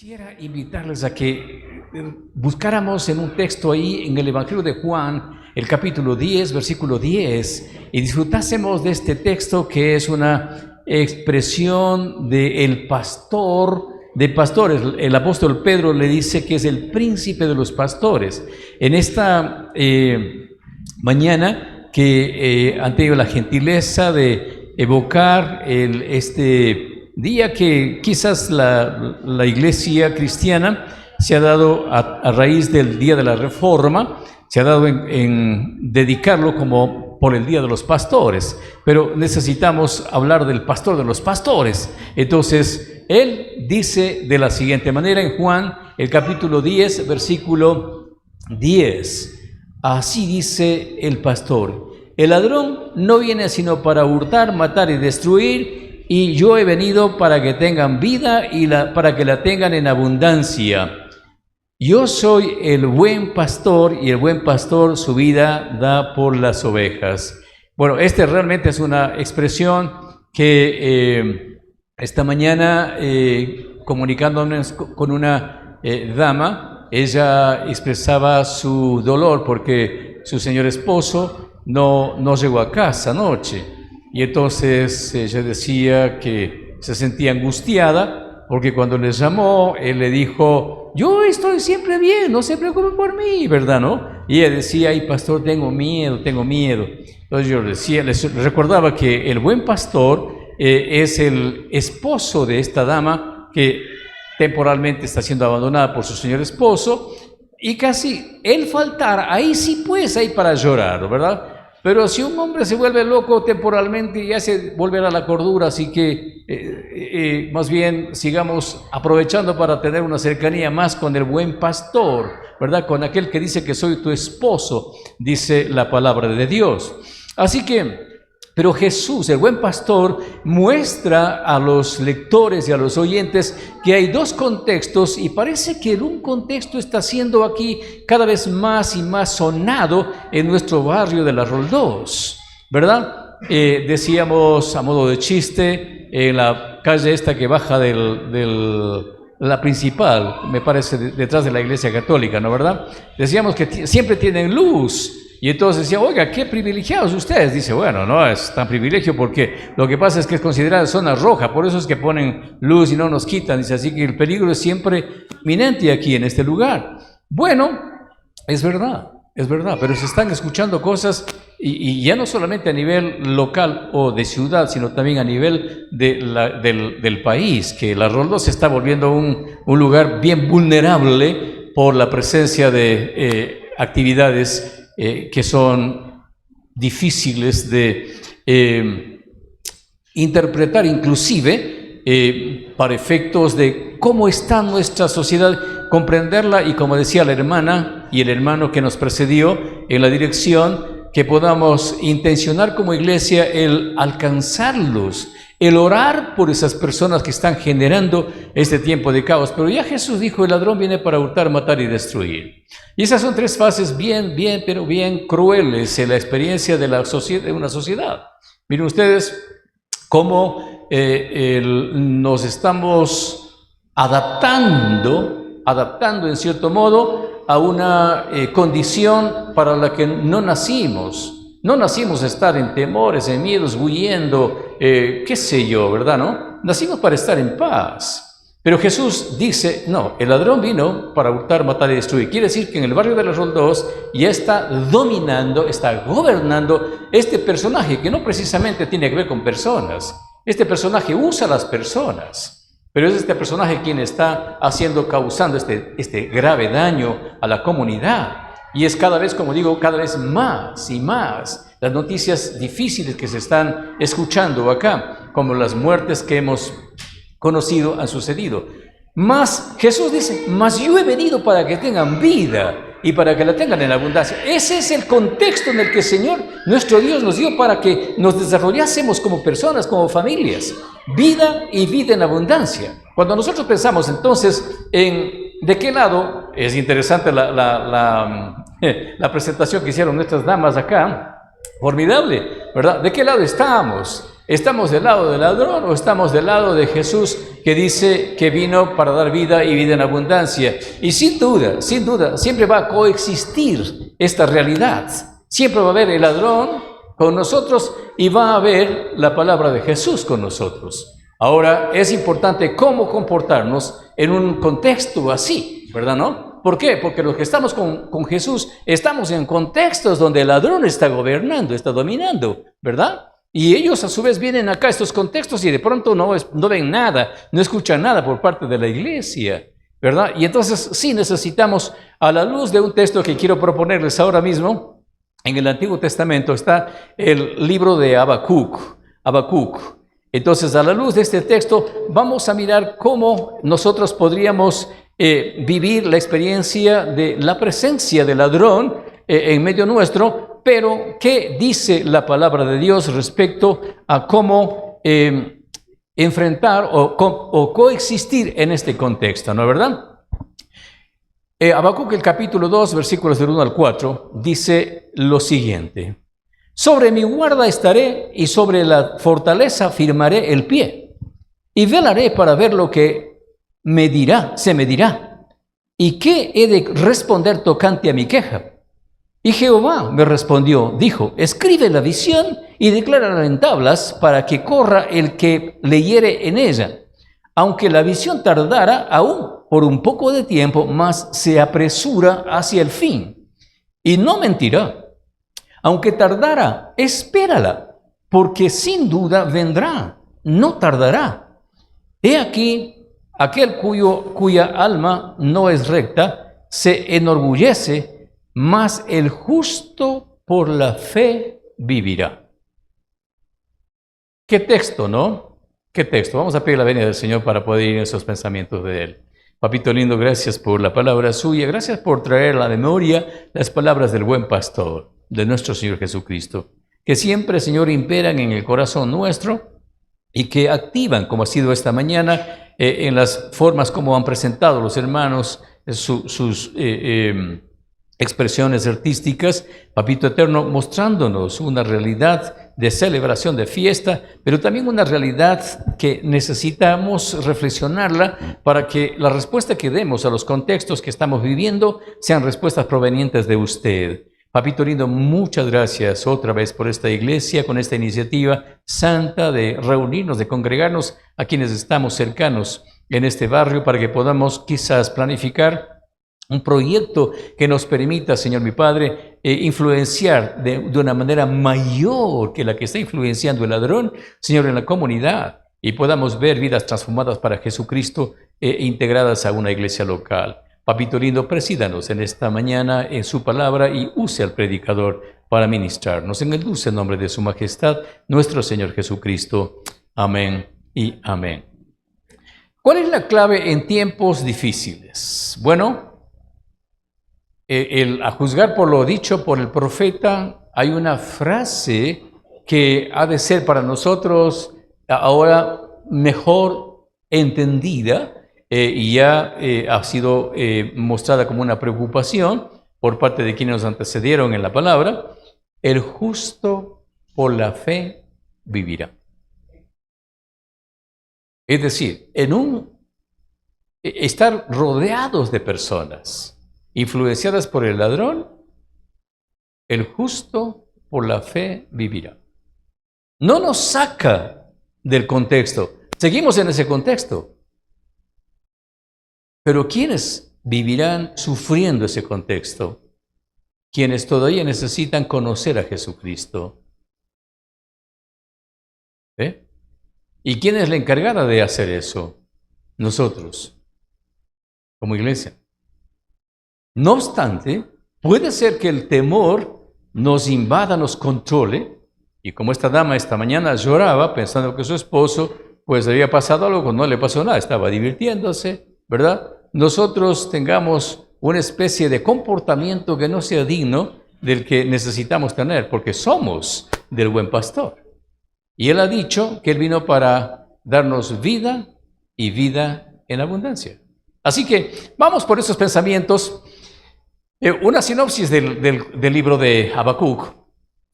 Quisiera invitarles a que buscáramos en un texto ahí en el Evangelio de Juan, el capítulo 10, versículo 10, y disfrutásemos de este texto que es una expresión del pastor, de pastores. El apóstol Pedro le dice que es el príncipe de los pastores. En esta mañana que han tenido la gentileza de evocar este día que quizás la iglesia cristiana se ha dado a raíz del Día de la Reforma, se ha dado en dedicarlo como por el Día de los Pastores, pero necesitamos hablar del pastor de los pastores. Entonces, él dice de la siguiente manera en Juan, el capítulo 10, versículo 10, así dice el pastor: el ladrón no viene sino para hurtar, matar y destruir, y yo he venido para que tengan vida y para que la tengan en abundancia. Yo soy el buen pastor, y el buen pastor su vida da por las ovejas. Bueno, realmente es una expresión que esta mañana, comunicándonos con una dama, ella expresaba su dolor porque su señor esposo no llegó a casa anoche. Y entonces ella decía que se sentía angustiada porque cuando le llamó, él le dijo: yo estoy siempre bien, no se preocupe por mí, ¿verdad, no? Y ella decía: ay, pastor, tengo miedo. Entonces yo les recordaba que el buen pastor es el esposo de esta dama que temporalmente está siendo abandonada por su señor esposo, y casi él faltar, ahí sí pues hay para llorar, ¿verdad? Pero si un hombre se vuelve loco temporalmente y hace volver a la cordura, así que más bien sigamos aprovechando para tener una cercanía más con el buen pastor, ¿verdad? Con aquel que dice que soy tu esposo, dice la palabra de Dios. Así que, pero Jesús, el buen pastor, muestra a los lectores y a los oyentes que hay dos contextos, y parece que un contexto está siendo aquí cada vez más y más sonado en nuestro barrio de la Roldós, ¿verdad? Decíamos a modo de chiste, en la calle esta que baja la principal, me parece, detrás de la iglesia católica, ¿no, verdad? Decíamos que siempre tienen luz. Y entonces decía: oiga, qué privilegiados ustedes. Dice: bueno, no es tan privilegio porque lo que pasa es que es considerada zona roja, por eso es que ponen luz y no nos quitan. Dice: así que el peligro es siempre inminente aquí en este lugar. Bueno, es verdad, pero se están escuchando cosas, y ya no solamente a nivel local o de ciudad, sino también a nivel del país, que la Roldós se está volviendo un lugar bien vulnerable por la presencia de actividades que son difíciles de interpretar, inclusive para efectos de cómo está nuestra sociedad, comprenderla, y como decía la hermana y el hermano que nos precedió en la dirección, que podamos intencionar como iglesia el alcanzarlos, el orar por esas personas que están generando este tiempo de caos. Pero ya Jesús dijo: el ladrón viene para hurtar, matar y destruir. Y esas son tres fases bien crueles en la experiencia de una sociedad. Miren ustedes cómo nos estamos adaptando en cierto modo a una condición para la que no nacimos. No nacimos a estar en temores, en miedos, huyendo, qué sé yo, ¿verdad, no? Nacimos para estar en paz. Pero Jesús dice: no, el ladrón vino para hurtar, matar y destruir. Quiere decir que en el barrio de las Roldós ya está dominando, está gobernando este personaje que no precisamente tiene que ver con personas. Este personaje usa a las personas, pero es este personaje quien está causando este grave daño a la comunidad. Y es cada vez, como digo, cada vez más y más las noticias difíciles que se están escuchando acá, como las muertes que hemos conocido han sucedido. Mas Jesús dice: mas yo he venido para que tengan vida y para que la tengan en abundancia. Ese es el contexto en el que el Señor, nuestro Dios, nos dio para que nos desarrollásemos como personas, como familias. Vida y vida en abundancia. Cuando nosotros pensamos entonces en ¿de qué lado? Es interesante la presentación que hicieron nuestras damas acá, formidable, ¿verdad? ¿De qué lado estamos? ¿Estamos del lado del ladrón o estamos del lado de Jesús que dice que vino para dar vida y vida en abundancia? Y sin duda, siempre va a coexistir esta realidad. Siempre va a haber el ladrón con nosotros y va a haber la palabra de Jesús con nosotros. Ahora, es importante cómo comportarnos en un contexto así, ¿verdad, no? ¿Por qué? Porque los que estamos con Jesús estamos en contextos donde el ladrón está gobernando, está dominando, ¿verdad? Y ellos a su vez vienen acá a estos contextos y de pronto no ven nada, no escuchan nada por parte de la iglesia, ¿verdad? Y entonces sí necesitamos, a la luz de un texto que quiero proponerles ahora mismo, en el Antiguo Testamento está el libro de Habacuc. Entonces, a la luz de este texto, vamos a mirar cómo nosotros podríamos vivir la experiencia de la presencia del ladrón en medio nuestro, pero ¿qué dice la palabra de Dios respecto a cómo enfrentar o coexistir en este contexto, ¿no es verdad? Habacuc, el capítulo 2, versículos del 1 al 4, dice lo siguiente: sobre mi guarda estaré y sobre la fortaleza firmaré el pie, y velaré para ver lo que se me dirá, y qué he de responder tocante a mi queja. Y Jehová me respondió, dijo: escribe la visión y declárala en tablas para que corra el que leyere en ella. Aunque la visión tardara aún por un poco de tiempo, mas se apresura hacia el fin. Y no mentirá. Aunque tardara, espérala, porque sin duda vendrá, no tardará. He aquí, aquel cuya alma no es recta, se enorgullece, mas el justo por la fe vivirá. ¿Qué texto, no? ¿Qué texto? Vamos a pedir la venida del Señor para poder ir en esos pensamientos de Él. Papito lindo, gracias por la palabra suya, gracias por traer a la memoria las palabras del buen pastor, de nuestro Señor Jesucristo, que siempre, Señor, imperan en el corazón nuestro y que activan, como ha sido esta mañana, en las formas como han presentado los hermanos sus expresiones artísticas, Papito eterno, mostrándonos una realidad de celebración, de fiesta, pero también una realidad que necesitamos reflexionarla para que la respuesta que demos a los contextos que estamos viviendo sean respuestas provenientes de usted. Papito lindo, muchas gracias otra vez por esta iglesia, con esta iniciativa santa de reunirnos, de congregarnos a quienes estamos cercanos en este barrio para que podamos quizás planificar un proyecto que nos permita, Señor mi Padre, influenciar de una manera mayor que la que está influenciando el ladrón, Señor, en la comunidad, y podamos ver vidas transformadas para Jesucristo integradas a una iglesia local. Papito lindo, presídanos en esta mañana en su palabra y use al predicador para ministrarnos. En el dulce nombre de su majestad, nuestro Señor Jesucristo. Amén y amén. ¿Cuál es la clave en tiempos difíciles? Bueno, a juzgar por lo dicho por el profeta, hay una frase que ha de ser para nosotros ahora mejor entendida y ya ha sido mostrada como una preocupación por parte de quienes nos antecedieron en la palabra: el justo por la fe vivirá. Es decir, estar rodeados de personas influenciadas por el ladrón, el justo por la fe vivirá. No nos saca del contexto, seguimos en ese contexto. Pero ¿quiénes vivirán sufriendo ese contexto? Quienes todavía necesitan conocer a Jesucristo. ¿Y quién es la encargada de hacer eso? Nosotros, como iglesia. No obstante, puede ser que el temor nos invada, nos controle, y como esta dama esta mañana lloraba pensando que su esposo pues había pasado algo, no le pasó nada, estaba divirtiéndose, ¿verdad? Nosotros tengamos una especie de comportamiento que no sea digno del que necesitamos tener, porque somos del buen pastor. Y Él ha dicho que Él vino para darnos vida y vida en abundancia. Así que vamos por esos pensamientos. Una sinopsis del libro de Habacuc.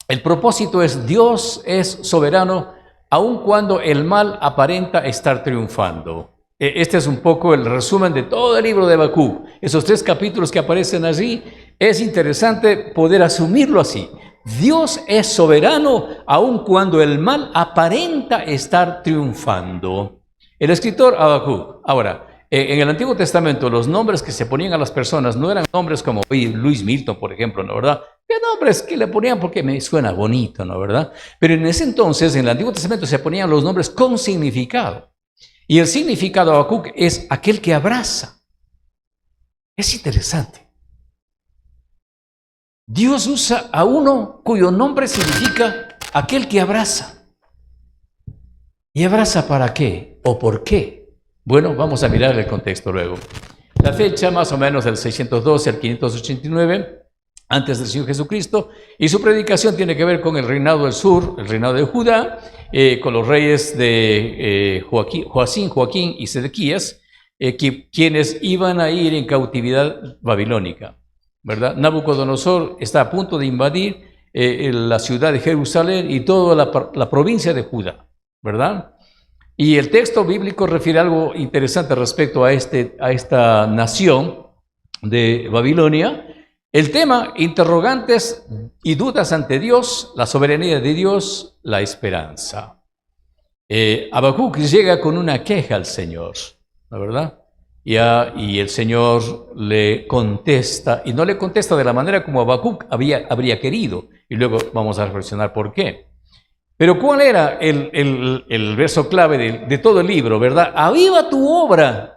El propósito es: Dios es soberano aun cuando el mal aparenta estar triunfando. Este es un poco el resumen de todo el libro de Habacuc. Esos 3 capítulos que aparecen allí, es interesante poder asumirlo así. Dios es soberano aun cuando el mal aparenta estar triunfando. El escritor Habacuc. Ahora, en el Antiguo Testamento los nombres que se ponían a las personas no eran nombres como Luis Milton, por ejemplo, ¿no, verdad? ¿Qué nombres que le ponían? Porque me suena bonito, ¿no, verdad? Pero en ese entonces, en el Antiguo Testamento, se ponían los nombres con significado. Y el significado de Habacuc es aquel que abraza. Es interesante. Dios usa a uno cuyo nombre significa aquel que abraza. ¿Y abraza para qué? ¿O por qué? Bueno, vamos a mirar el contexto luego. La fecha más o menos del 612 al 589, antes del Señor Jesucristo, y su predicación tiene que ver con el reinado del sur, el reinado de Judá, con los reyes de Joacín y Sedequías, quienes iban a ir en cautividad babilónica, ¿verdad? Nabucodonosor está a punto de invadir la ciudad de Jerusalén y toda la provincia de Judá, ¿verdad? Y el texto bíblico refiere algo interesante respecto a esta nación de Babilonia. El tema, interrogantes y dudas ante Dios, la soberanía de Dios, la esperanza. Habacuc llega con una queja al Señor, ¿la verdad? Y el Señor le contesta, y no le contesta de la manera como Habacuc habría querido, y luego vamos a reflexionar por qué. Pero ¿cuál era el verso clave de todo el libro, verdad? Aviva tu obra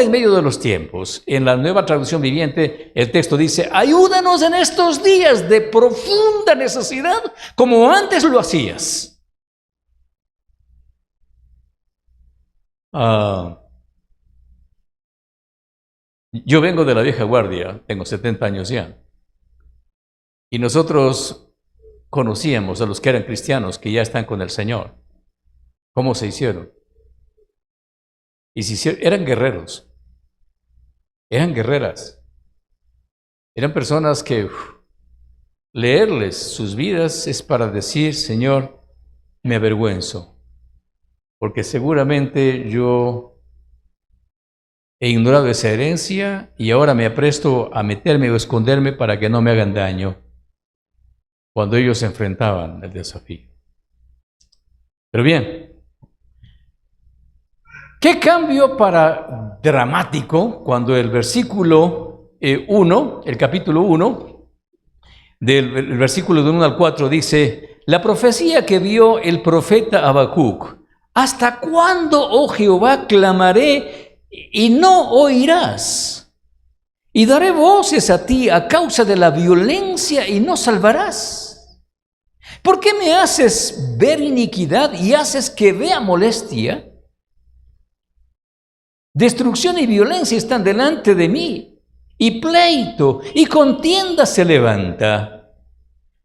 en medio de los tiempos. En la Nueva Traducción Viviente, el texto dice, ayúdanos en estos días de profunda necesidad, como antes lo hacías. Yo vengo de la vieja guardia, tengo 70 años ya, y nosotros conocíamos a los que eran cristianos, que ya están con el Señor. ¿Cómo se hicieron? Y eran guerreros, eran guerreras, eran personas que leerles sus vidas es para decir, Señor, me avergüenzo, porque seguramente yo he ignorado esa herencia y ahora me apresto a meterme o esconderme para que no me hagan daño cuando ellos se enfrentaban al desafío. Pero bien, ¿qué cambio para dramático cuando el versículo 1, el capítulo 1, del versículo de 1 al 4 dice, la profecía que vio el profeta Habacuc, ¿hasta cuándo, oh Jehová, clamaré y no oirás? Y daré voces a ti a causa de la violencia y no salvarás. ¿Por qué me haces ver iniquidad y haces que vea molestia? Destrucción y violencia están delante de mí, y pleito y contienda se levanta,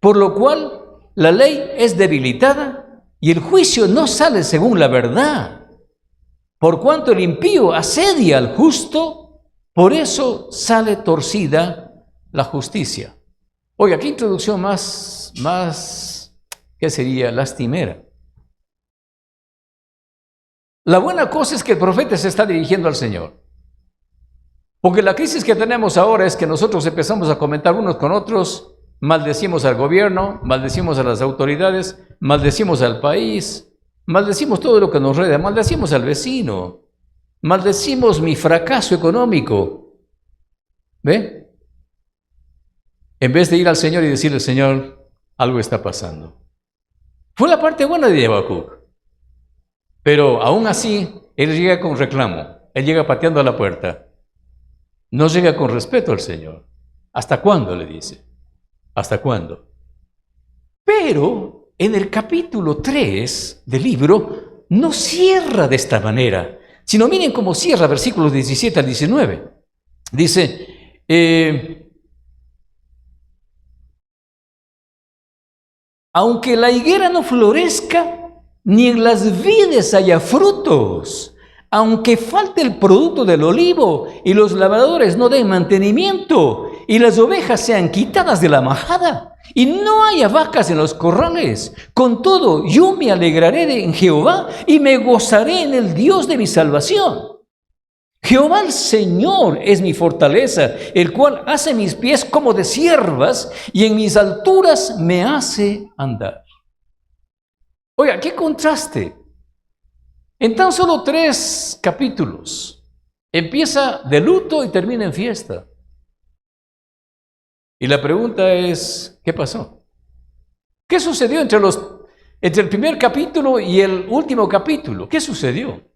por lo cual la ley es debilitada y el juicio no sale según la verdad. Por cuanto el impío asedia al justo, por eso sale torcida la justicia. Oiga, qué introducción más, ¿qué sería? Lastimera. La buena cosa es que el profeta se está dirigiendo al Señor. Porque la crisis que tenemos ahora es que nosotros empezamos a comentar unos con otros, maldecimos al gobierno, maldecimos a las autoridades, maldecimos al país, maldecimos todo lo que nos rodea, maldecimos al vecino, maldecimos mi fracaso económico. ¿Ve? En vez de ir al Señor y decirle, Señor, algo está pasando. Fue la parte buena de Habacuc. Pero aún así, él llega con reclamo, él llega pateando a la puerta. No llega con respeto al Señor. ¿Hasta cuándo? Le dice. ¿Hasta cuándo? Pero en el capítulo 3 del libro no cierra de esta manera, sino miren cómo cierra, versículos 17 al 19. Dice, aunque la higuera no florezca, ni en las vides haya frutos, aunque falte el producto del olivo y los labradores no den mantenimiento y las ovejas sean quitadas de la majada y no haya vacas en los corrales. Con todo, yo me alegraré en Jehová y me gozaré en el Dios de mi salvación. Jehová el Señor es mi fortaleza, el cual hace mis pies como de ciervas y en mis alturas me hace andar. Oiga, qué contraste. En tan solo 3 capítulos, empieza de luto y termina en fiesta. Y la pregunta es, ¿qué pasó? ¿Qué sucedió entre el primer capítulo y el último capítulo? ¿Qué sucedió?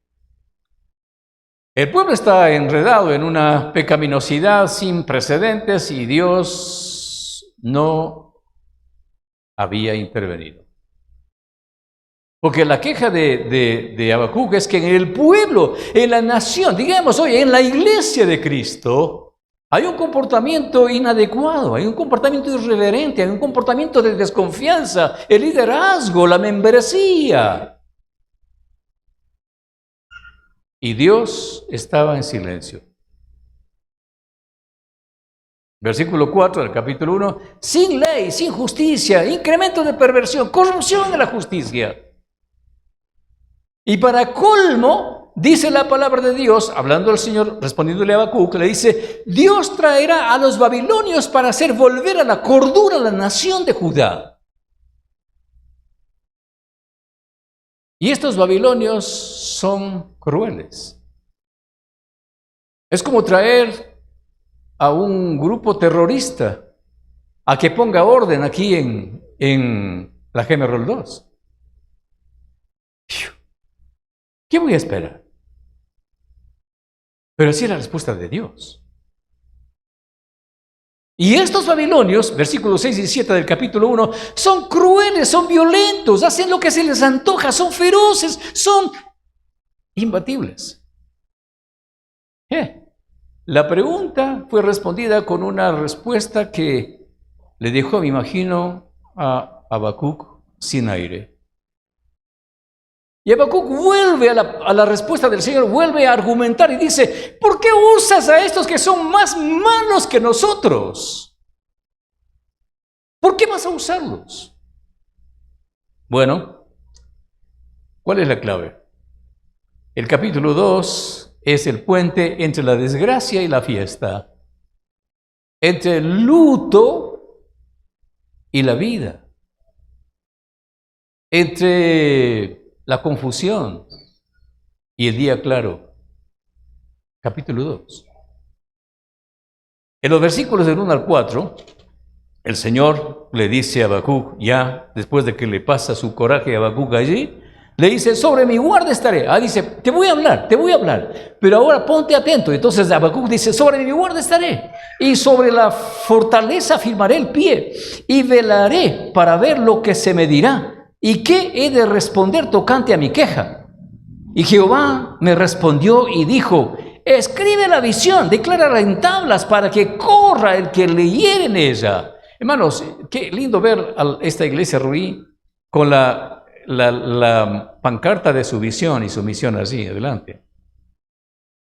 El pueblo está enredado en una pecaminosidad sin precedentes y Dios no había intervenido. Porque la queja de Habacuc es que en el pueblo, en la nación, digamos hoy, en la iglesia de Cristo, hay un comportamiento inadecuado, hay un comportamiento irreverente, hay un comportamiento de desconfianza, el liderazgo, la membresía. Y Dios estaba en silencio. Versículo 4 del capítulo 1, sin ley, sin justicia, incremento de perversión, corrupción de la justicia. Y para colmo, dice la palabra de Dios, hablando al Señor, respondiéndole a Habacuc, le dice, Dios traerá a los babilonios para hacer volver a la cordura a la nación de Judá. Y estos babilonios son crueles. Es como traer a un grupo terrorista a que ponga orden aquí en la Gemerol 2. ¿Qué voy a esperar? Pero así es la respuesta de Dios. Y estos babilonios, versículos 6 y 7 del capítulo 1, son crueles, son violentos, hacen lo que se les antoja, son feroces, son imbatibles. La pregunta fue respondida con una respuesta que le dejó, me imagino, a Habacuc sin aire. Y Habacuc vuelve a la respuesta del Señor, vuelve a argumentar y dice, ¿por qué usas a estos que son más malos que nosotros? ¿Por qué vas a usarlos? Bueno, ¿cuál es la clave? El capítulo 2 es el puente entre la desgracia y la fiesta, entre el luto y la vida, entre la confusión y el día claro. Capítulo 2. En los versículos del 1 al 4, el Señor le dice a Habacuc, ya después de que le pasa su coraje a Habacuc allí, le dice, sobre mi guarda estaré. Dice, te voy a hablar, pero ahora ponte atento. Entonces Habacuc dice, sobre mi guarda estaré, y sobre la fortaleza firmaré el pie, y velaré para ver lo que se me dirá. ¿Y qué he de responder tocante a mi queja? Y Jehová me respondió y dijo, escribe la visión, declárala en tablas para que corra el que leyere en ella. Hermanos, qué lindo ver a esta iglesia Ruí con la pancarta de su visión y su misión así, adelante.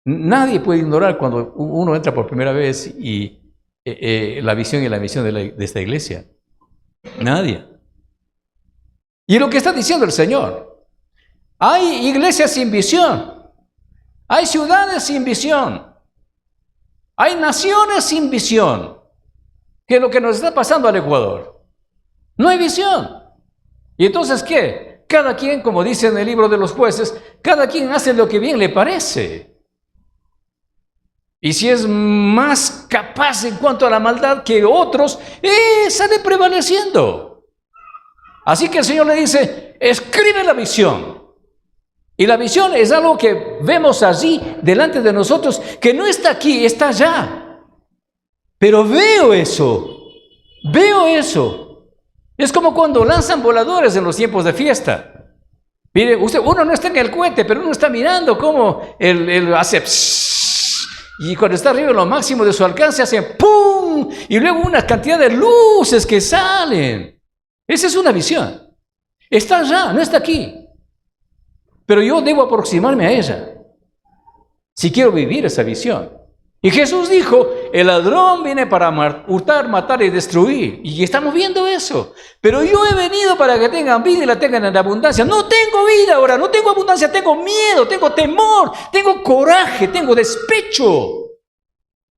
Nadie puede ignorar cuando uno entra por primera vez y la visión y la misión de esta iglesia. Nadie. Y lo que está diciendo el Señor, hay iglesias sin visión, hay ciudades sin visión, hay naciones sin visión, que es lo que nos está pasando al Ecuador. No hay visión. ¿Y entonces qué? Cada quien, como dice en el libro de los jueces, cada quien hace lo que bien le parece. Y si es más capaz en cuanto a la maldad que otros, sale prevaleciendo. Así que el Señor le dice, escribe la visión. Y la visión es algo que vemos allí delante de nosotros, que no está aquí, está allá. Pero veo eso. Es como cuando lanzan voladores en los tiempos de fiesta. Mire, uno no está en el cohete, pero uno está mirando cómo él hace pss, y cuando está arriba en lo máximo de su alcance hace ¡pum! Y luego una cantidad de luces que salen. Esa es una visión. Está allá, no está aquí. Pero yo debo aproximarme a ella si quiero vivir esa visión. Y Jesús dijo, el ladrón viene para hurtar, matar y destruir. Y estamos viendo eso. Pero yo he venido para que tengan vida y la tengan en abundancia. No tengo vida ahora, no tengo abundancia, tengo miedo, tengo temor, tengo coraje, tengo despecho.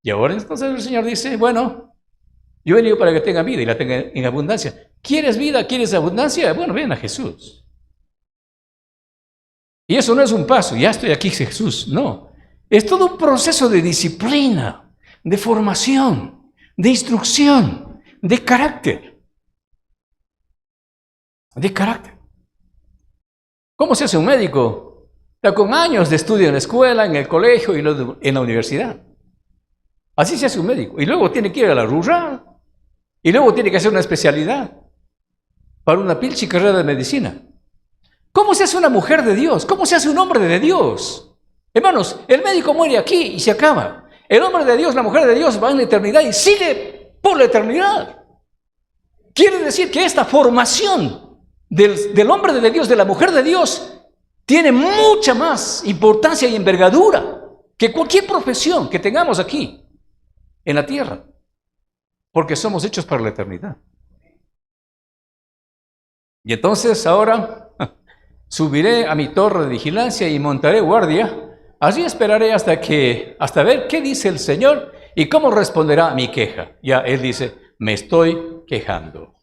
Y ahora entonces el Señor dice, bueno, yo he venido para que tengan vida y la tengan en abundancia. ¿Quieres vida? ¿Quieres abundancia? Bueno, ven a Jesús. Y eso no es un paso, ya estoy aquí, Jesús. No, es todo un proceso de disciplina, de formación, de instrucción, de carácter. De carácter. ¿Cómo se hace un médico? Está con años de estudio en la escuela, en el colegio y en la universidad. Así se hace un médico. Y luego tiene que ir a la rural. Y luego tiene que hacer una especialidad para una pilcha y carrera de medicina. ¿Cómo se hace una mujer de Dios? ¿Cómo se hace un hombre de Dios? Hermanos, el médico muere aquí y se acaba. El hombre de Dios, la mujer de Dios va en la eternidad y sigue por la eternidad. Quiere decir que esta formación del hombre de Dios, de la mujer de Dios, tiene mucha más importancia y envergadura que cualquier profesión que tengamos aquí en la tierra, porque somos hechos para la eternidad. Y entonces ahora subiré a mi torre de vigilancia y montaré guardia. Allí esperaré hasta ver qué dice el Señor y cómo responderá a mi queja. Ya Él dice, me estoy quejando.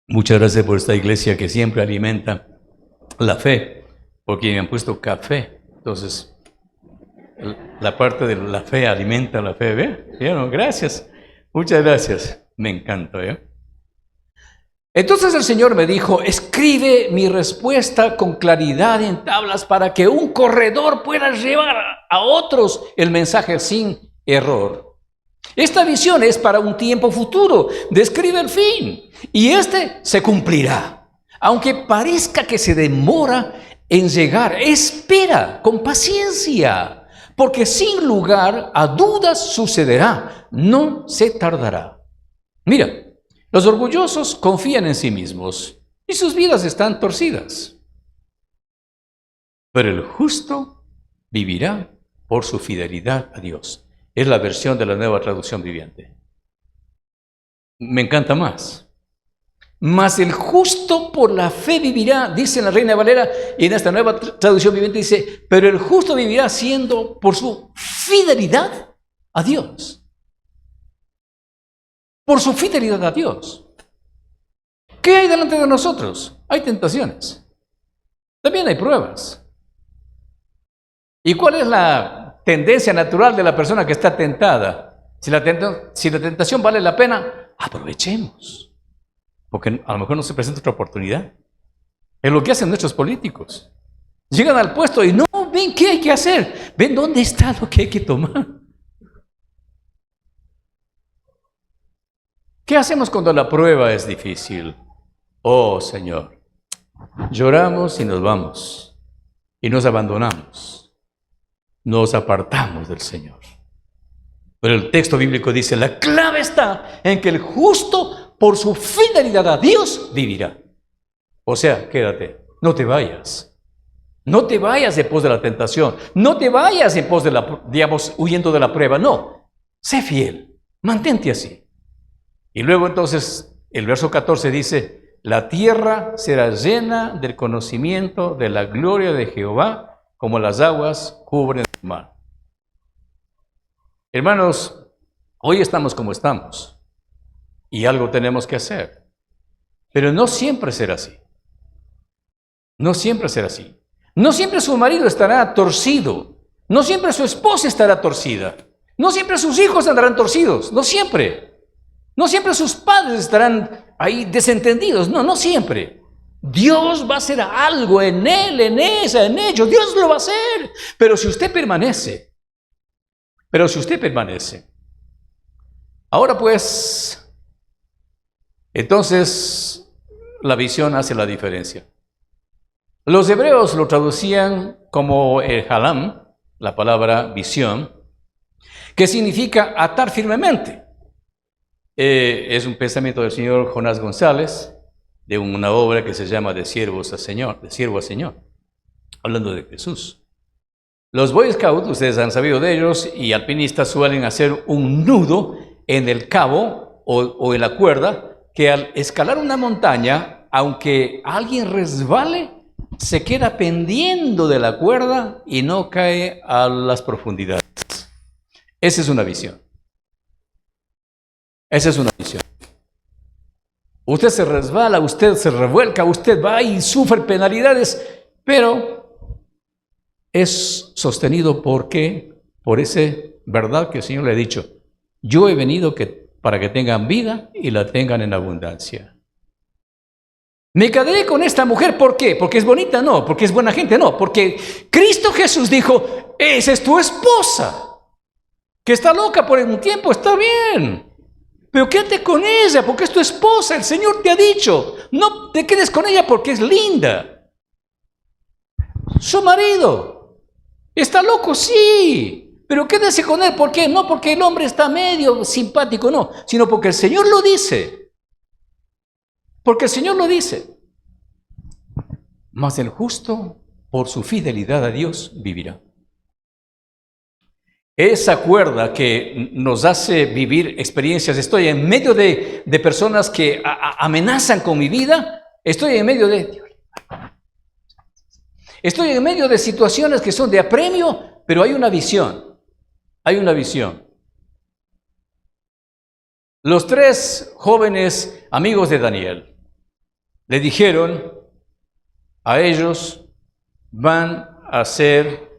Muchas gracias por esta iglesia que siempre alimenta la fe, porque me han puesto café. Entonces, la parte de la fe alimenta la fe, ¿ve? ¿Vieron? Gracias. Muchas gracias. Me encanta, ¿eh? Entonces el Señor me dijo, escribe mi respuesta con claridad en tablas para que un corredor pueda llevar a otros el mensaje sin error. Esta visión es para un tiempo futuro, describe el fin y este se cumplirá. Aunque parezca que se demora en llegar, espera con paciencia, porque sin lugar a dudas sucederá, no se tardará. Mira, los orgullosos confían en sí mismos y sus vidas están torcidas. Pero el justo vivirá por su fidelidad a Dios. Es la versión de la Nueva Traducción Viviente. Me encanta más. Mas el justo por la fe vivirá, dice la Reina Valera, y en esta Nueva Traducción Viviente dice, pero el justo vivirá siendo por su fidelidad a Dios. Por su fidelidad a Dios. ¿Qué hay delante de nosotros? Hay tentaciones. También hay pruebas. ¿Y cuál es la tendencia natural de la persona que está tentada? Si la tentación vale la pena, aprovechemos. Porque a lo mejor no se presenta otra oportunidad. Es lo que hacen nuestros políticos. Llegan al puesto y no ven qué hay que hacer. Ven dónde está lo que hay que tomar. ¿Qué hacemos cuando la prueba es difícil? Oh, Señor, lloramos y nos vamos, y nos abandonamos, nos apartamos del Señor. Pero el texto bíblico dice, la clave está en que el justo, por su fidelidad a Dios, vivirá. O sea, quédate, no te vayas. No te vayas en pos de la tentación, no te vayas en pos de huyendo de la prueba, no. Sé fiel, mantente así. Y luego entonces el verso 14 dice, la tierra será llena del conocimiento de la gloria de Jehová, como las aguas cubren el mar. Hermanos, hoy estamos como estamos y algo tenemos que hacer, pero no siempre será así. No siempre será así. No siempre su marido estará torcido, no siempre su esposa estará torcida, no siempre sus hijos andarán torcidos, no siempre. No siempre sus padres estarán ahí desentendidos, no siempre. Dios va a hacer algo en él, en ella, en ellos, Dios lo va a hacer. Pero si usted permanece, ahora pues, entonces la visión hace la diferencia. Los hebreos lo traducían como el halam, la palabra visión, que significa atar firmemente. Es un pensamiento del señor Jonás González, de una obra que se llama De siervo a Señor, hablando de Jesús. Los Boy Scouts, ustedes han sabido de ellos, y alpinistas suelen hacer un nudo en el cabo o en la cuerda, que al escalar una montaña, aunque alguien resbale, se queda pendiendo de la cuerda y no cae a las profundidades. Esa es una visión. Esa es una visión. Usted se resbala, usted se revuelca, usted va y sufre penalidades, pero es sostenido ¿por qué? Por esa verdad que el Señor le ha dicho. Yo he venido para que tengan vida y la tengan en abundancia. Me quedé con esta mujer, ¿por qué? ¿Porque es bonita? No. ¿Porque es buena gente? No. Porque Cristo Jesús dijo, esa es tu esposa, que está loca por un tiempo, está bien. Pero quédate con ella porque es tu esposa. El Señor te ha dicho, no te quedes con ella porque es linda. Su marido está loco, sí, pero quédese con él. ¿Por qué? No porque el hombre está medio simpático, no, sino porque el Señor lo dice. Porque el Señor lo dice. Mas el justo, por su fidelidad a Dios, vivirá. Esa cuerda que nos hace vivir experiencias, estoy en medio de personas que amenazan con mi vida, estoy en medio de situaciones que son de apremio, pero hay una visión, Los 3 jóvenes amigos de Daniel le dijeron a ellos, van a ser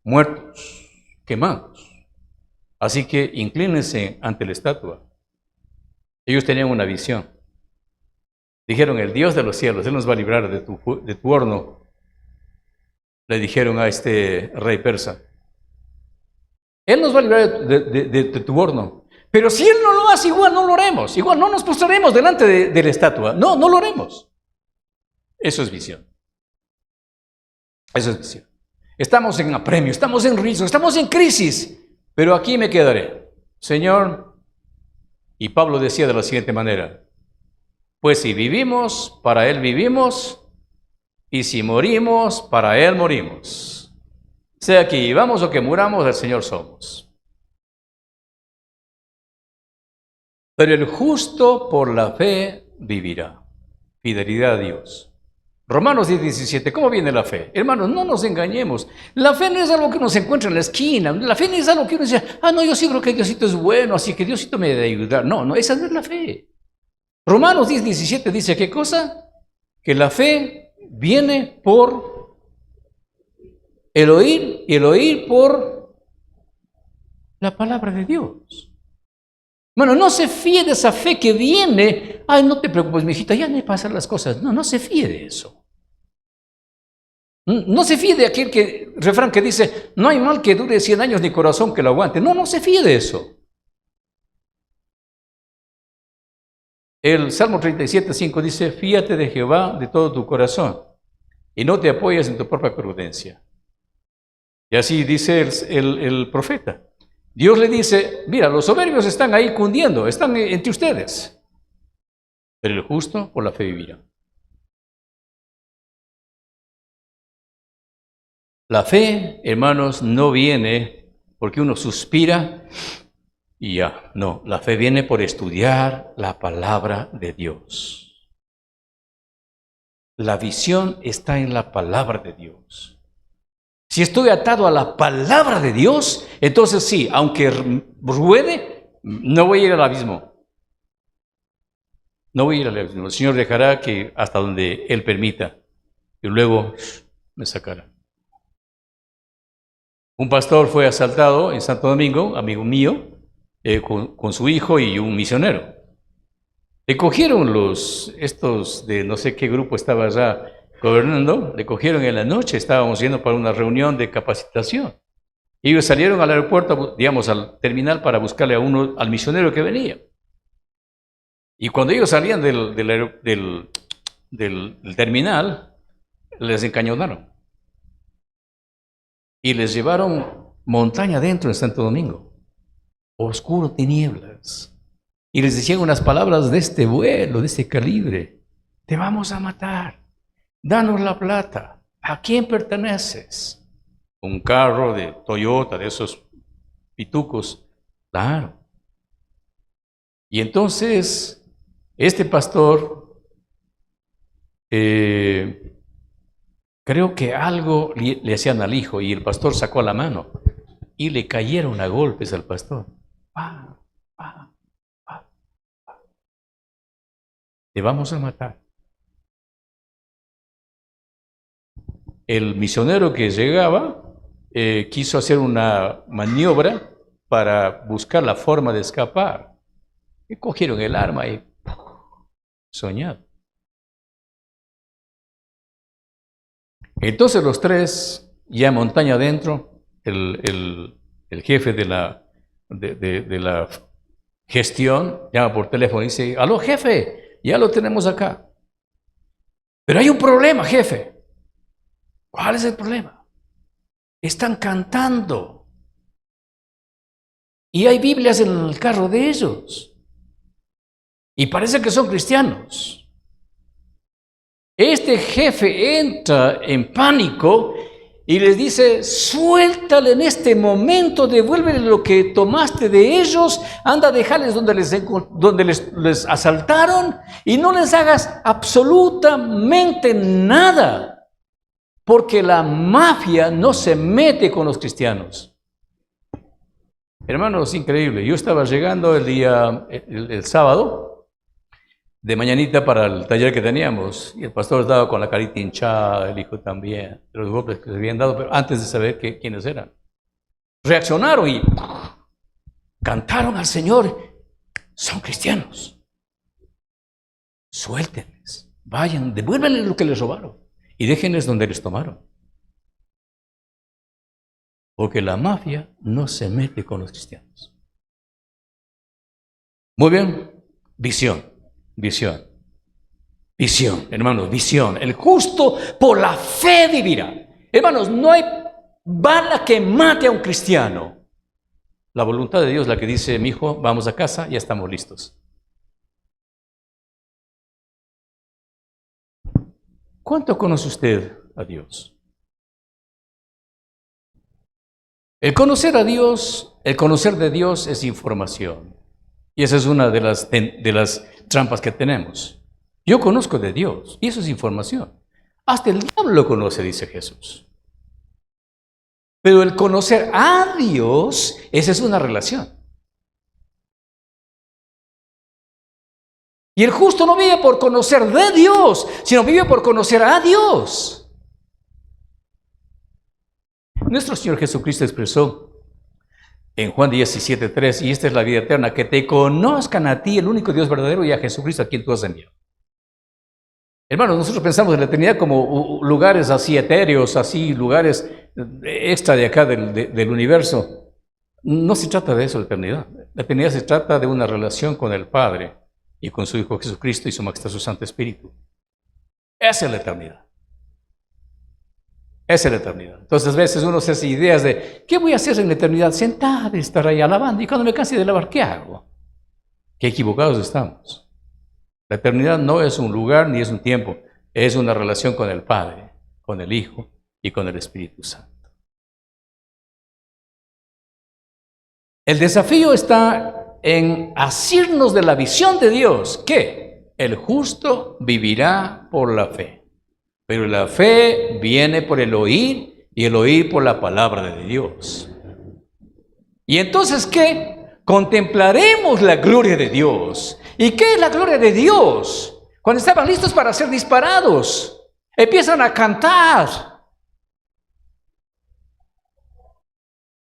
muertos, quemados. Así que inclínense ante la estatua. Ellos tenían una visión. Dijeron, el Dios de los cielos, Él nos va a librar de tu horno. Le dijeron a este rey persa, Él nos va a librar de tu horno. Pero si Él no lo hace, igual no lo haremos. Igual no nos postraremos delante de la estatua. No lo haremos. Eso es visión. Eso es visión. Estamos en apremio, estamos en riesgo, estamos en crisis, pero aquí me quedaré. Señor, y Pablo decía de la siguiente manera, pues si vivimos, para Él vivimos, y si morimos, para Él morimos. Sea que vivamos o que muramos, del Señor somos. Pero el justo por la fe vivirá. Fidelidad a Dios. Romanos 10:17, ¿cómo viene la fe? Hermanos, no nos engañemos. La fe no es algo que uno se encuentra en la esquina. La fe no es algo que uno dice, no, yo sí creo que Diosito es bueno, así que Diosito me debe ayudar. No, esa no es la fe. Romanos 10:17 dice, ¿qué cosa? Que la fe viene por el oír, y el oír por la palabra de Dios. Bueno, no se fíe de esa fe que viene. No te preocupes, mijita, ya me pasan las cosas. No se fíe de eso. No se fíe de aquel refrán que dice, no hay mal que dure 100 años ni corazón que lo aguante. No se fíe de eso. El Salmo 37:5 dice, fíate de Jehová de todo tu corazón y no te apoyes en tu propia prudencia. Y así dice el profeta. Dios le dice, mira, los soberbios están ahí cundiendo, están entre ustedes, pero el justo por la fe vivirá. La fe, hermanos, no viene porque uno suspira y ya, no, la fe viene por estudiar la palabra de Dios. La visión está en la palabra de Dios. Si estoy atado a la palabra de Dios, entonces sí, aunque ruede, no voy a ir al abismo. No voy a ir al abismo. El Señor dejará que hasta donde Él permita y luego me sacará. Un pastor fue asaltado en Santo Domingo, amigo mío, con su hijo y un misionero. Le cogieron estos de no sé qué grupo estaba allá gobernando, le cogieron en la noche, estábamos yendo para una reunión de capacitación. Ellos salieron al aeropuerto, digamos, al terminal para buscarle al misionero que venía. Y cuando ellos salían del terminal, les encañonaron. Y les llevaron montaña adentro en Santo Domingo. Oscuro, tinieblas. Y les decían unas palabras de este vuelo, de este calibre. Te vamos a matar. Danos la plata. ¿A quién perteneces? un carro de Toyota, de esos pitucos. Claro. Y entonces, este pastor, creo que algo le hacían al hijo y el pastor sacó la mano y le cayeron a golpes al pastor. ¡Pah! ¡Pah! ¡Pah! ¡Pah! Te vamos a matar. El misionero que llegaba quiso hacer una maniobra para buscar la forma de escapar. Y cogieron el arma y soñado. Entonces los tres, ya montaña adentro, el jefe de la gestión llama por teléfono y dice: aló jefe, ya lo tenemos acá. Pero hay un problema, jefe. ¿Cuál es el problema? Están cantando. Y hay Biblias en el carro de ellos. Y parece que son cristianos. Este jefe entra en pánico y les dice: suéltale en este momento, devuélvele lo que tomaste de ellos, anda a dejarles donde les asaltaron y no les hagas absolutamente nada, porque la mafia no se mete con los cristianos. Hermanos, increíble. Yo estaba llegando el sábado, de mañanita para el taller que teníamos, y el pastor estaba con la carita hinchada, el hijo también, de los golpes que se habían dado, pero antes de saber quiénes eran. Reaccionaron y cantaron al Señor. Son cristianos. Suéltenles, vayan, devuélvenles lo que les robaron y déjenles donde les tomaron. Porque la mafia no se mete con los cristianos. Muy bien, visión. Visión, hermanos, visión. El justo por la fe vivirá. Hermanos, no hay bala que mate a un cristiano. La voluntad de Dios es la que dice: mi hijo, vamos a casa, ya estamos listos. ¿Cuánto conoce usted a Dios? El conocer a Dios, el conocer de Dios es información. Y esa es una de las trampas que tenemos. Yo conozco de Dios y eso es información. Hasta el diablo lo conoce, dice Jesús. Pero el conocer a Dios, esa es una relación. Y el justo no vive por conocer de Dios, sino vive por conocer a Dios. Nuestro Señor Jesucristo expresó en Juan 17:3, y esta es la vida eterna, que te conozcan a ti, el único Dios verdadero, y a Jesucristo a quien tú has enviado. Hermanos, nosotros pensamos en la eternidad como lugares así etéreos, así lugares extra de acá del universo. No se trata de eso la eternidad. La eternidad se trata de una relación con el Padre y con su Hijo Jesucristo y su Majestad, su Santo Espíritu. Esa es la eternidad. Esa es la eternidad. Entonces a veces uno se hace ideas de: ¿qué voy a hacer en la eternidad? Sentado, estar ahí alabando, y cuando me canse de alabar, ¿qué hago? Qué equivocados estamos. La eternidad no es un lugar ni es un tiempo, es una relación con el Padre, con el Hijo y con el Espíritu Santo. El desafío está en asirnos de la visión de Dios, que el justo vivirá por la fe. Pero la fe viene por el oír y el oír por la palabra de Dios. Y entonces, ¿qué? Contemplaremos la gloria de Dios. ¿Y qué es la gloria de Dios? Cuando estaban listos para ser disparados, empiezan a cantar.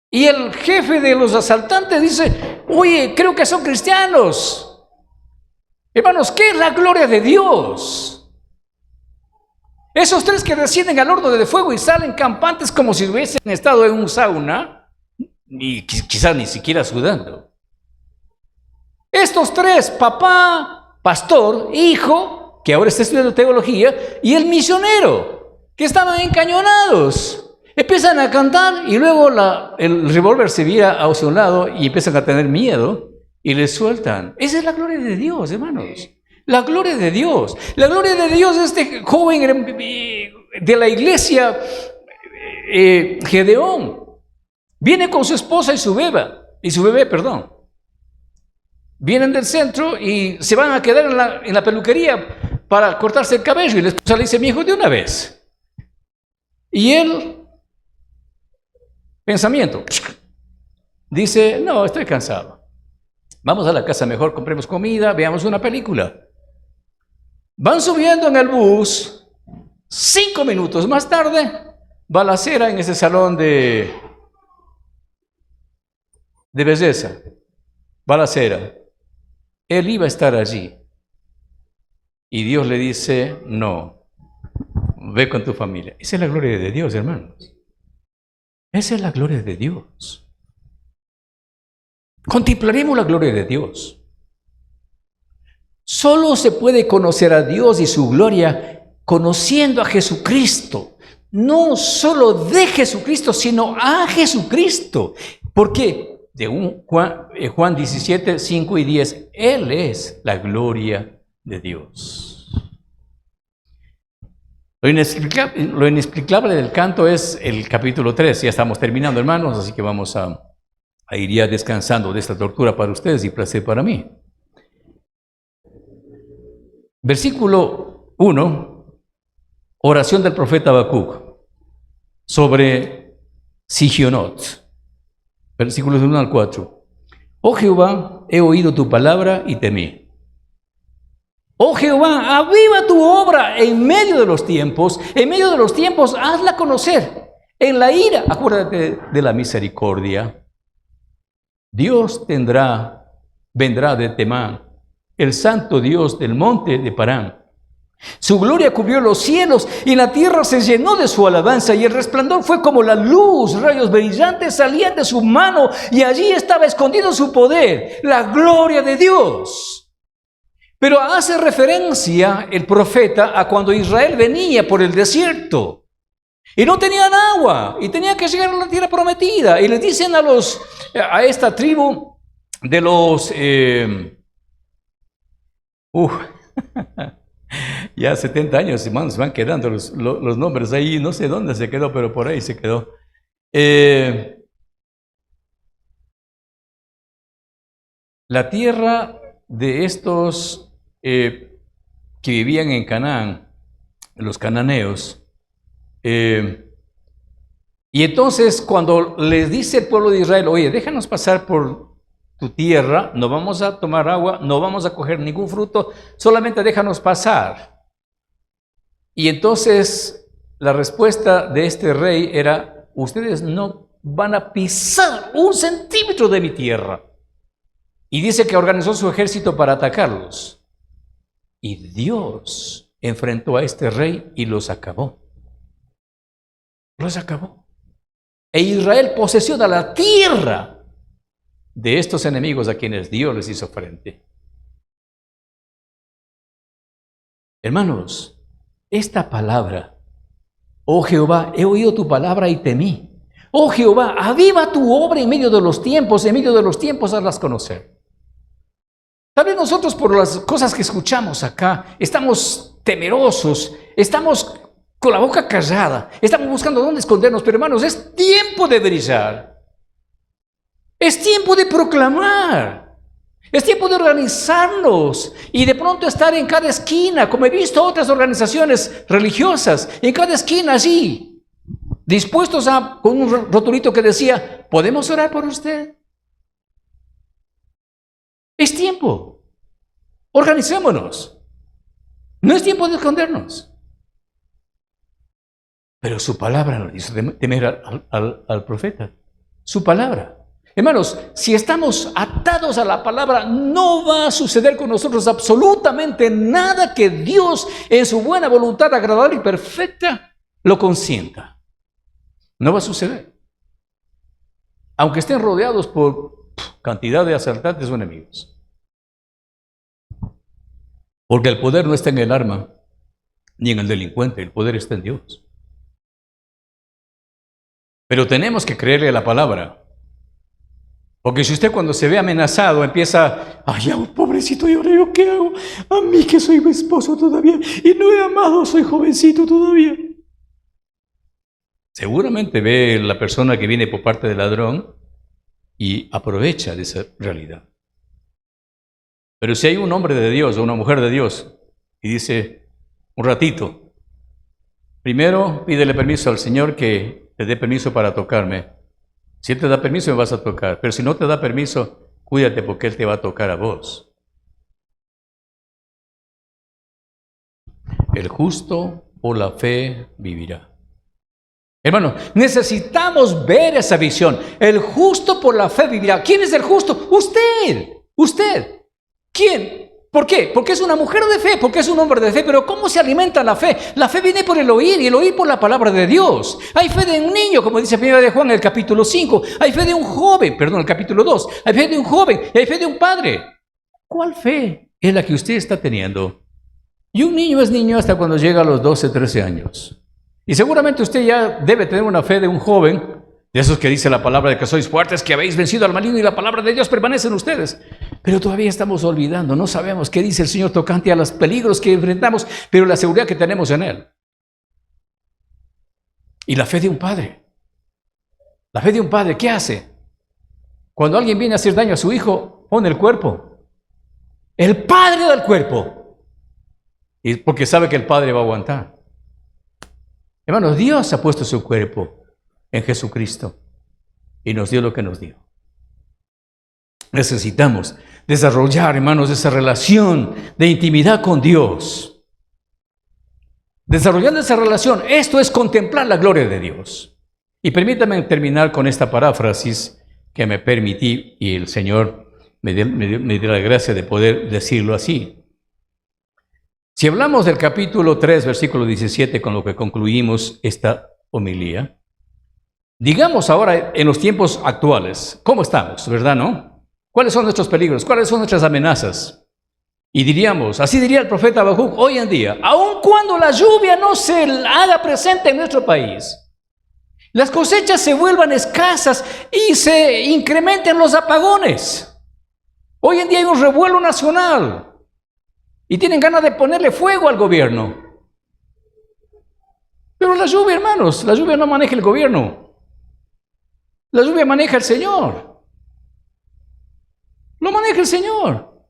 Y el jefe de los asaltantes dice: oye, creo que son cristianos. Hermanos, ¿qué es la gloria de Dios? Esos tres que descienden al horno de fuego y salen campantes como si hubiesen estado en un sauna, y quizás ni siquiera sudando. Estos tres, papá, pastor, hijo, que ahora está estudiando teología, y el misionero, que estaban encañonados, empiezan a cantar y luego el revólver se vira hacia un lado y empiezan a tener miedo y les sueltan. Esa es la gloria de Dios, hermanos. La gloria de Dios. La gloria de Dios, este joven de la iglesia Gedeón viene con su esposa y su bebé, perdón. Vienen del centro y se van a quedar en la peluquería para cortarse el cabello. Y la esposa le dice: mi hijo, de una vez. Y él, pensamiento, dice: no, estoy cansado. Vamos a la casa mejor, compremos comida, veamos una película. Van subiendo en el bus. 5 minutos más tarde, balacera en ese salón de belleza. Balacera. Él iba a estar allí. Y Dios le dice: no, ve con tu familia. Esa es la gloria de Dios, hermanos. Esa es la gloria de Dios. Contemplaremos la gloria de Dios. Solo se puede conocer a Dios y su gloria conociendo a Jesucristo. No solo de Jesucristo, sino a Jesucristo. ¿Por qué? De Juan 17, 5 y 10, Él es la gloria de Dios. Lo inexplicable del canto es el capítulo 3. Ya estamos terminando, hermanos, así que vamos a ir ya descansando de esta tortura para ustedes y placer para mí. Versículo 1, oración del profeta Habacuc sobre Sigionot. Versículos 1 al 4. Oh Jehová, he oído tu palabra y temí. Oh Jehová, aviva tu obra en medio de los tiempos. En medio de los tiempos, hazla conocer. En la ira, acuérdate de la misericordia. Dios vendrá de Temán, el santo Dios del monte de Parán. Su gloria cubrió los cielos y la tierra se llenó de su alabanza, y el resplandor fue como la luz, rayos brillantes salían de su mano y allí estaba escondido su poder, la gloria de Dios. Pero hace referencia el profeta a cuando Israel venía por el desierto y no tenían agua y tenían que llegar a la tierra prometida, y les dicen a esta tribu de los ya 70 años, hermanos, se van quedando los nombres ahí, no sé dónde se quedó, pero por ahí se quedó. La tierra de estos que vivían en Canaán, los cananeos, y entonces cuando les dice el pueblo de Israel: oye, déjanos pasar por tu tierra, no vamos a tomar agua, no vamos a coger ningún fruto, solamente déjanos pasar. Y entonces la respuesta de este rey era: ustedes no van a pisar 1 centímetro de mi tierra. Y dice que organizó su ejército para atacarlos. Y Dios enfrentó a este rey y los acabó. Los acabó. E Israel posesiona la tierra de estos enemigos a quienes Dios les hizo frente. Hermanos, esta palabra: oh Jehová, he oído tu palabra y temí. Oh Jehová, aviva tu obra en medio de los tiempos hazlas conocer. Tal vez nosotros, por las cosas que escuchamos acá, estamos temerosos, estamos con la boca callada, estamos buscando dónde escondernos, pero hermanos, es tiempo de brillar. Es tiempo de proclamar. Es tiempo de organizarnos y de pronto estar en cada esquina, como he visto otras organizaciones religiosas, en cada esquina allí, dispuestos con un rotulito que decía: ¿podemos orar por usted? Es tiempo. Organicémonos. No es tiempo de escondernos. Pero su palabra nos hizo temer al profeta. Su palabra. Hermanos, si estamos atados a la palabra, no va a suceder con nosotros absolutamente nada que Dios, en su buena voluntad agradable y perfecta, lo consienta. No va a suceder. Aunque estén rodeados por cantidad de asaltantes o enemigos. Porque el poder no está en el arma, ni en el delincuente, el poder está en Dios. Pero tenemos que creerle a la palabra. Porque si usted, cuando se ve amenazado, empieza: ay, pobrecito, ¿y ahora yo qué hago? A mí, que soy mi esposo todavía y no he amado, soy jovencito todavía. Seguramente ve la persona que viene por parte del ladrón y aprovecha de esa realidad. Pero si hay un hombre de Dios o una mujer de Dios y dice, un ratito, primero pídele permiso al Señor que te dé permiso para tocarme. Si Él te da permiso, me vas a tocar. Pero si no te da permiso, cuídate porque Él te va a tocar a vos. El justo por la fe vivirá. Hermano, necesitamos ver esa visión. El justo por la fe vivirá. ¿Quién es el justo? Usted. ¿Quién? ¿Por qué? Porque es una mujer de fe, porque es un hombre de fe. Pero ¿cómo se alimenta la fe? La fe viene por el oír y el oír por la palabra de Dios. Hay fe de un niño, como dice 1 de Juan en el capítulo 5. Hay fe de un joven, el capítulo 2. Hay fe de un joven y hay fe de un padre. ¿Cuál fe es la que usted está teniendo? Y un niño es niño hasta cuando llega a los 12, 13 años. Y seguramente usted ya debe tener una fe de un joven, de esos que dice la palabra de que sois fuertes, que habéis vencido al maligno y la palabra de Dios permanece en ustedes. Pero todavía estamos olvidando, no sabemos qué dice el Señor tocante a los peligros que enfrentamos, pero la seguridad que tenemos en Él. Y la fe de un padre. La fe de un padre, ¿qué hace? Cuando alguien viene a hacer daño a su hijo, pone el cuerpo. El padre da el cuerpo. Y porque sabe que el padre va a aguantar. Hermanos, Dios ha puesto su cuerpo en Jesucristo y nos dio lo que nos dio. Necesitamos desarrollar, hermanos, esa relación de intimidad con Dios. Desarrollando esa relación, esto es contemplar la gloria de Dios. Y permítame terminar con esta paráfrasis que me permití y el Señor me dio la gracia de poder decirlo así. Si hablamos del capítulo 3, versículo 17, con lo que concluimos esta homilía, digamos ahora en los tiempos actuales, ¿cómo estamos? ¿Verdad, no? ¿Cuáles son nuestros peligros? ¿Cuáles son nuestras amenazas? Y diríamos, así diría el profeta Habacuc hoy en día, aun cuando la lluvia no se haga presente en nuestro país, las cosechas se vuelvan escasas y se incrementen los apagones. Hoy en día hay un revuelo nacional. Y tienen ganas de ponerle fuego al gobierno. Pero la lluvia, hermanos, la lluvia no maneja el gobierno. La lluvia maneja el Señor. Lo maneja el Señor.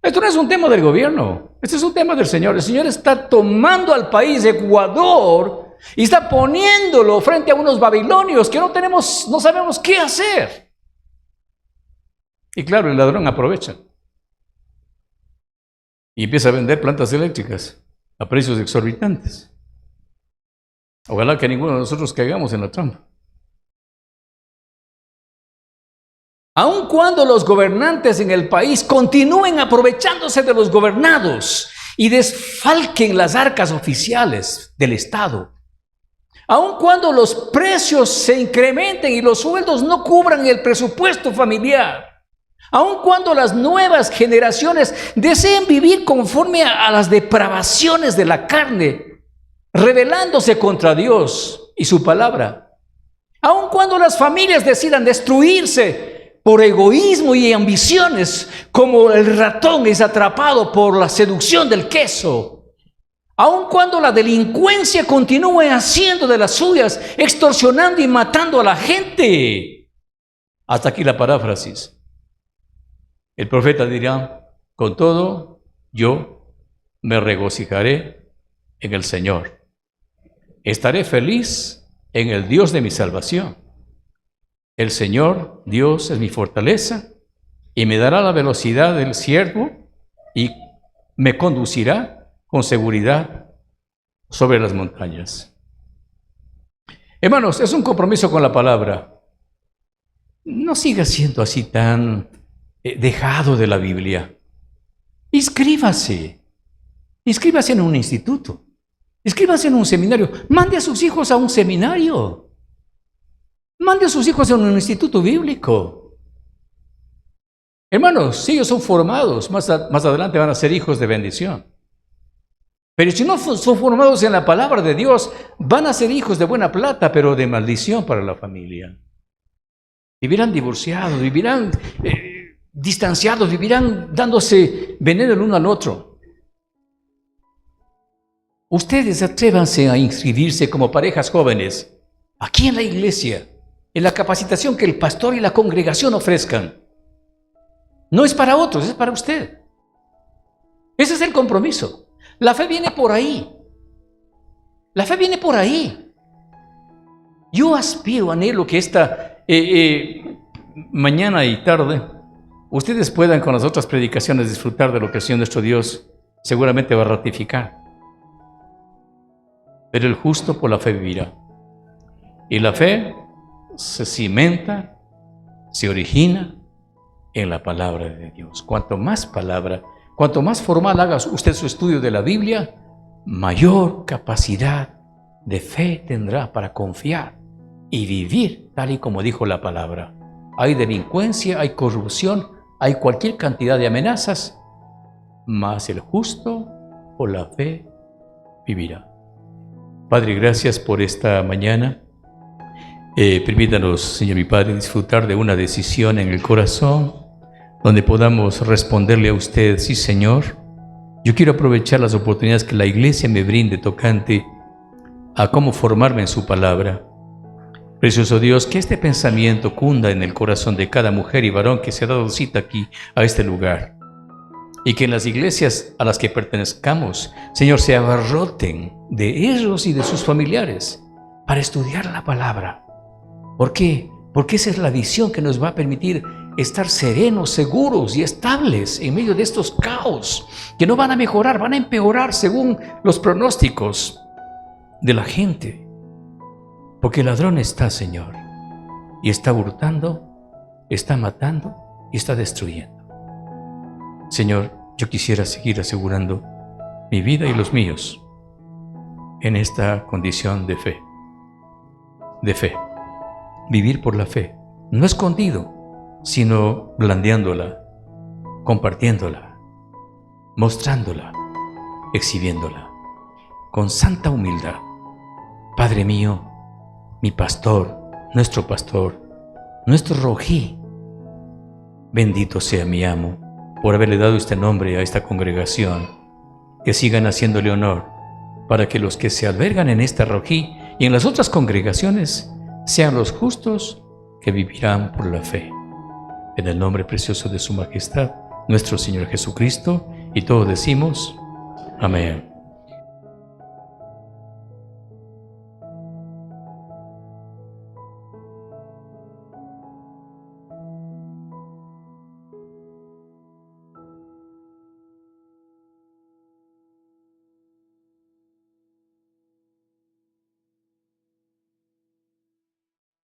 Esto no es un tema del gobierno. Este es un tema del Señor. El Señor está tomando al país de Ecuador y está poniéndolo frente a unos babilonios que no sabemos qué hacer. Y claro, el ladrón aprovecha. Y empieza a vender plantas eléctricas a precios exorbitantes. Ojalá que ninguno de nosotros caigamos en la trampa. Aun cuando los gobernantes en el país continúen aprovechándose de los gobernados y desfalquen las arcas oficiales del Estado, aun cuando los precios se incrementen y los sueldos no cubran el presupuesto familiar, aun cuando las nuevas generaciones deseen vivir conforme a las depravaciones de la carne, rebelándose contra Dios y su palabra, aun cuando las familias decidan destruirse por egoísmo y ambiciones, como el ratón es atrapado por la seducción del queso, aun cuando la delincuencia continúe haciendo de las suyas, extorsionando y matando a la gente. Hasta aquí la paráfrasis. El profeta dirá, con todo, yo me regocijaré en el Señor. Estaré feliz en el Dios de mi salvación. El Señor, Dios, es mi fortaleza y me dará la velocidad del ciervo y me conducirá con seguridad sobre las montañas. Hermanos, es un compromiso con la palabra. No siga siendo así tan dejado de la Biblia. Inscríbase en un instituto, inscríbase en un seminario, mande a sus hijos a un seminario, mande a sus hijos a un instituto bíblico. Hermanos, si ellos son formados, más adelante van a ser hijos de bendición. Pero si no son formados en la palabra de Dios, van a ser hijos de buena plata, pero de maldición para la familia. Vivirán divorciados, vivirán distanciados, vivirán dándose veneno el uno al otro. Ustedes atrévanse a inscribirse como parejas jóvenes aquí en la iglesia, en la capacitación que el pastor y la congregación ofrezcan. No es para otros, es para usted. Ese es el compromiso. La fe viene por ahí. La fe viene por ahí. Yo aspiro, anhelo que esta mañana y tarde ustedes puedan con las otras predicaciones disfrutar de lo que el Señor nuestro Dios seguramente va a ratificar. Pero el justo por la fe vivirá. Y la fe se cimenta, se origina en la palabra de Dios. Cuanto más palabra, cuanto más formal haga usted su estudio de la Biblia, mayor capacidad de fe tendrá para confiar y vivir tal y como dijo la palabra. Hay delincuencia, hay corrupción, hay cualquier cantidad de amenazas, mas el justo por la fe vivirá. Padre, gracias por esta mañana. Permítanos, Señor mi Padre, disfrutar de una decisión en el corazón donde podamos responderle a usted: sí, Señor, yo quiero aprovechar las oportunidades que la iglesia me brinde tocante a cómo formarme en su palabra. Precioso Dios, que este pensamiento cunda en el corazón de cada mujer y varón que se ha dado cita aquí a este lugar, y que en las iglesias a las que pertenezcamos, Señor, se abarroten de ellos y de sus familiares para estudiar la palabra. ¿Por qué? Porque esa es la visión que nos va a permitir estar serenos, seguros y estables en medio de estos caos que no van a mejorar, van a empeorar según los pronósticos de la gente. Porque el ladrón está, Señor, y está hurtando, está matando y está destruyendo. Señor, yo quisiera seguir asegurando mi vida y los míos en esta condición de fe. De fe. Vivir por la fe, no escondido, sino blandeándola, compartiéndola, mostrándola, exhibiéndola, con santa humildad. Padre mío, mi pastor, nuestro rojí, bendito sea mi amo por haberle dado este nombre a esta congregación, que sigan haciéndole honor, para que los que se albergan en esta rojí y en las otras congregaciones sean los justos que vivirán por la fe. En el nombre precioso de su majestad, nuestro Señor Jesucristo, y todos decimos, amén.